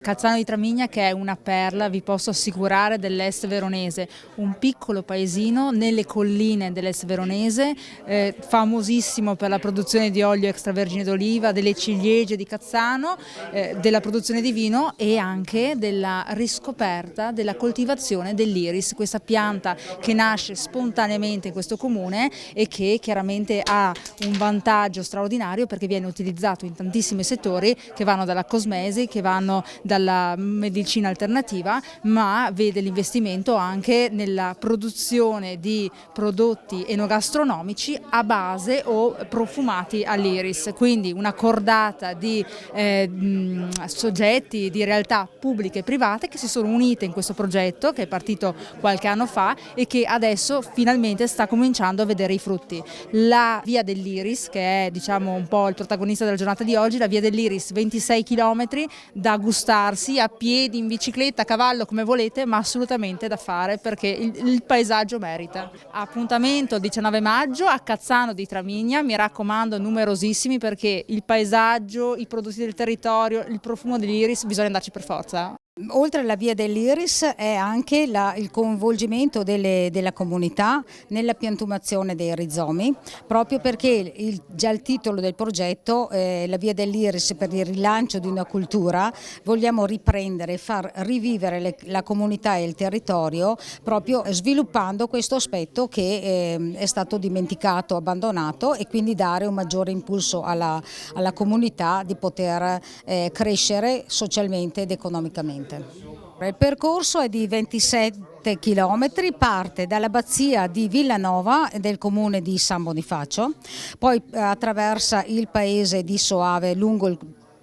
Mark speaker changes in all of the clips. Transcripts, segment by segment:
Speaker 1: Cazzano di Tramigna, che è una perla, vi posso assicurare, dell'est veronese, un piccolo paesino nelle colline dell'est veronese, famosissimo per la produzione di olio extravergine d'oliva, delle ciliegie di Cazzano, della produzione di vino e anche della riscoperta della coltivazione dell'iris, questa pianta che nasce spontaneamente in questo comune e che chiaramente ha un vantaggio straordinario perché viene utilizzato in tantissimi settori che vanno dalla cosmesi, che vanno dalla medicina alternativa, ma vede l'investimento anche nella produzione di prodotti enogastronomici a base o profumati all'iris, quindi una cordata di soggetti, di realtà pubbliche e private che si sono unite in questo progetto che è partito qualche anno fa e che adesso finalmente sta cominciando a vedere i frutti. La Via dell'Iris, che è diciamo un po' il protagonista della giornata di oggi, la Via dell'Iris, 26 km da gustarsi a piedi, in bicicletta, a cavallo, come volete, ma assolutamente da fare perché il paesaggio merita. Appuntamento il 19 maggio a Cazzano di Tramigna, mi raccomando, numerosissimi, perché il paesaggio, i prodotti del territorio, il profumo dell'iris, bisogna andarci per forza.
Speaker 2: Oltre alla Via dell'Iris è anche il coinvolgimento della comunità nella piantumazione dei rizomi, proprio perché già il titolo del progetto, la Via dell'Iris per il rilancio di una cultura, vogliamo riprendere e far rivivere la comunità e il territorio proprio sviluppando questo aspetto che è stato dimenticato, abbandonato, e quindi dare un maggiore impulso alla comunità di poter crescere socialmente ed economicamente. Il percorso è di 27 km, parte dall'abbazia di Villanova del comune di San Bonifacio, poi attraversa il paese di Soave lungo il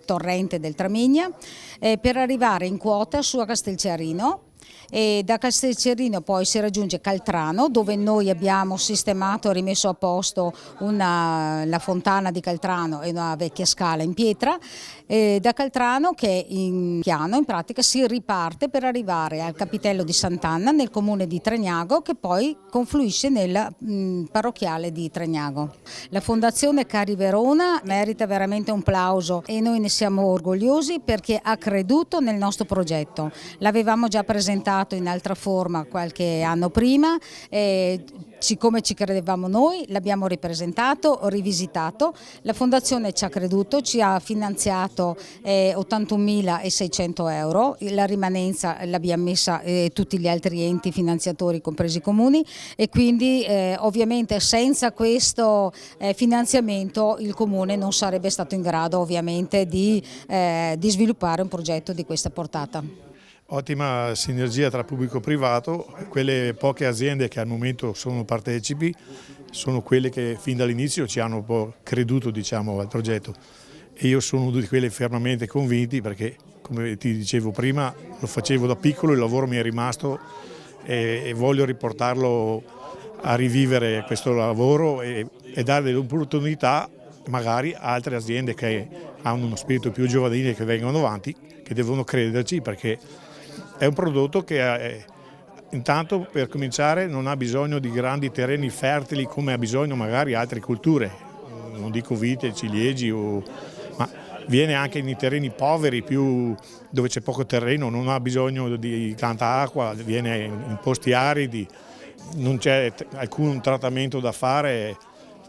Speaker 2: torrente del Tramigna per arrivare in quota su a Castelcerino. E da Castelcerino poi si raggiunge Caltrano, dove noi abbiamo sistemato e rimesso a posto la fontana di Caltrano e una vecchia scala in pietra. Da Caltrano, che è in piano, in pratica si riparte per arrivare al capitello di Sant'Anna nel comune di Tregnago, che poi confluisce nella parrocchiale di Tregnago. La Fondazione Cari Verona merita veramente un plauso e noi ne siamo orgogliosi perché ha creduto nel nostro progetto. L'avevamo già presentato in altra forma qualche anno prima, siccome ci credevamo noi l'abbiamo ripresentato, rivisitato. La Fondazione ci ha creduto, ci ha finanziato 81.600 euro, la rimanenza l'abbiamo messa tutti gli altri enti finanziatori compresi i comuni, e quindi ovviamente senza questo finanziamento il comune non sarebbe stato in grado ovviamente di sviluppare un progetto di questa portata.
Speaker 3: Ottima sinergia tra pubblico e privato, quelle poche aziende che al momento sono partecipi sono quelle che fin dall'inizio ci hanno un po' creduto, diciamo, al progetto, e io sono uno di quelli fermamente convinti perché, come ti dicevo prima, lo facevo da piccolo, il lavoro mi è rimasto e voglio riportarlo a rivivere questo lavoro e dare delle opportunità magari a altre aziende che hanno uno spirito più giovanile, che vengono avanti, che devono crederci, perché è un prodotto che intanto, per cominciare, non ha bisogno di grandi terreni fertili come ha bisogno magari altre culture, non dico vite, ciliegi, ma viene anche in terreni poveri, dove c'è poco terreno, non ha bisogno di tanta acqua, viene in posti aridi, non c'è alcun trattamento da fare.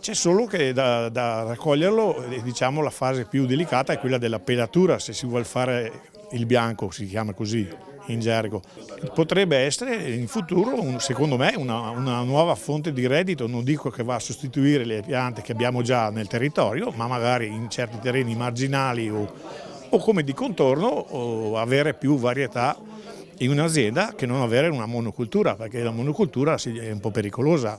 Speaker 3: C'è solo che da raccoglierlo, diciamo, la fase più delicata è quella della pelatura, se si vuole fare il bianco, si chiama così in gergo. Potrebbe essere in futuro, secondo me, una nuova fonte di reddito, non dico che va a sostituire le piante che abbiamo già nel territorio, ma magari in certi terreni marginali o come di contorno, o avere più varietà in un'azienda che non avere una monocultura, perché la monocultura è un po' pericolosa.